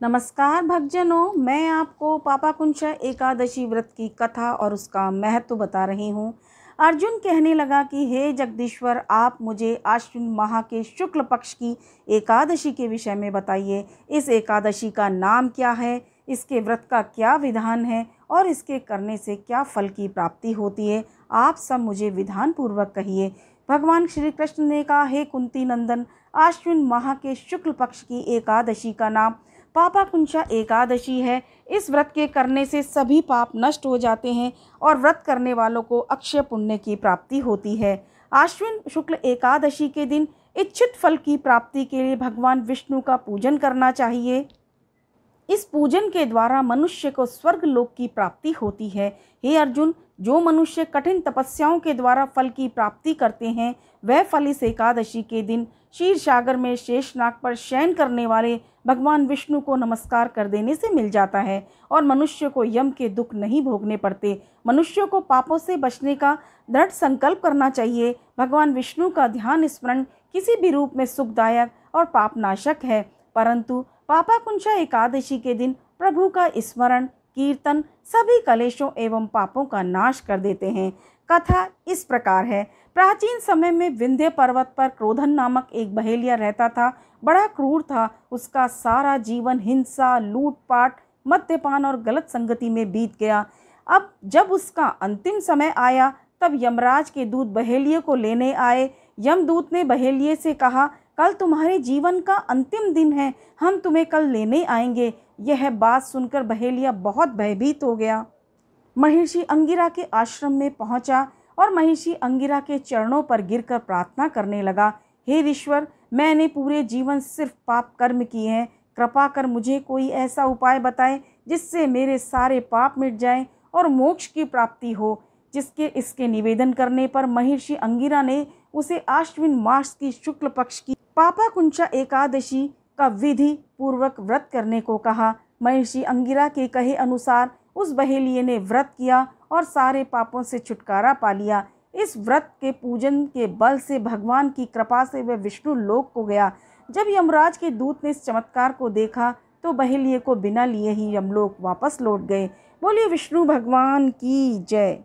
नमस्कार भक्तजनों, मैं आपको पापाकुंशा एकादशी व्रत की कथा और उसका महत्व बता रही हूँ। अर्जुन कहने लगा कि हे जगदीश्वर, आप मुझे आश्विन माह के शुक्ल पक्ष की एकादशी के विषय में बताइए। इस एकादशी का नाम क्या है, इसके व्रत का क्या विधान है और इसके करने से क्या फल की प्राप्ति होती है। आप सब मुझे विधान पूर्वक कहिए। भगवान श्री कृष्ण ने कहा, हे कुंती नंदन, आश्विन माह के शुक्ल पक्ष की एकादशी का नाम पापाकुंशा एकादशी है। इस व्रत के करने से सभी पाप नष्ट हो जाते हैं और व्रत करने वालों को अक्षय पुण्य की प्राप्ति होती है। आश्विन शुक्ल एकादशी के दिन इच्छित फल की प्राप्ति के लिए भगवान विष्णु का पूजन करना चाहिए। इस पूजन के द्वारा मनुष्य को स्वर्ग लोक की प्राप्ति होती है। हे अर्जुन, जो मनुष्य कठिन तपस्याओं के द्वारा फल की प्राप्ति करते हैं, वह फल इस एकादशी के दिन क्षीर सागर में शेषनाग पर शयन करने वाले भगवान विष्णु को नमस्कार कर देने से मिल जाता है और मनुष्य को यम के दुख नहीं भोगने पड़ते। मनुष्यों को पापों से बचने का दृढ़ संकल्प करना चाहिए। भगवान विष्णु का ध्यान स्मरण किसी भी रूप में सुखदायक और पापनाशक है, परंतु पापाकुंशा एकादशी के दिन प्रभु का स्मरण कीर्तन सभी कलेशों एवं पापों का नाश कर देते हैं। कथा इस प्रकार है। प्राचीन समय में विंध्य पर्वत पर क्रोधन नामक एक बहेलिया रहता था। बड़ा क्रूर था। उसका सारा जीवन हिंसा, लूटपाट, मद्यपान और गलत संगति में बीत गया। अब जब उसका अंतिम समय आया, तब यमराज के दूत बहेलिये को लेने आए। यमदूत ने बहेलिये से कहा, कल तुम्हारे जीवन का अंतिम दिन है, हम तुम्हें कल लेने आएंगे। यह बात सुनकर बहेलिया बहुत भयभीत हो गया। महर्षि अंगिरा के आश्रम में पहुंचा और महर्षि अंगिरा के चरणों पर गिरकर प्रार्थना करने लगा, हे ईश्वर, मैंने पूरे जीवन सिर्फ पाप कर्म किए हैं। कृपा कर मुझे कोई ऐसा उपाय बताएं जिससे मेरे सारे पाप मिट जाएं और मोक्ष की प्राप्ति हो। इसके निवेदन करने पर महर्षि अंगिरा ने उसे आश्विन मास की शुक्ल पक्ष की पापाकुंशा एकादशी का विधि पूर्वक व्रत करने को कहा। महर्षि अंगिरा के कहे अनुसार उस बहेलिये ने व्रत किया और सारे पापों से छुटकारा पा लिया। इस व्रत के पूजन के बल से भगवान की कृपा से वह विष्णु लोक को गया। जब यमराज के दूत ने इस चमत्कार को देखा तो बहेलिये को बिना लिए ही यमलोक वापस लौट गए। बोलिए विष्णु भगवान की जय।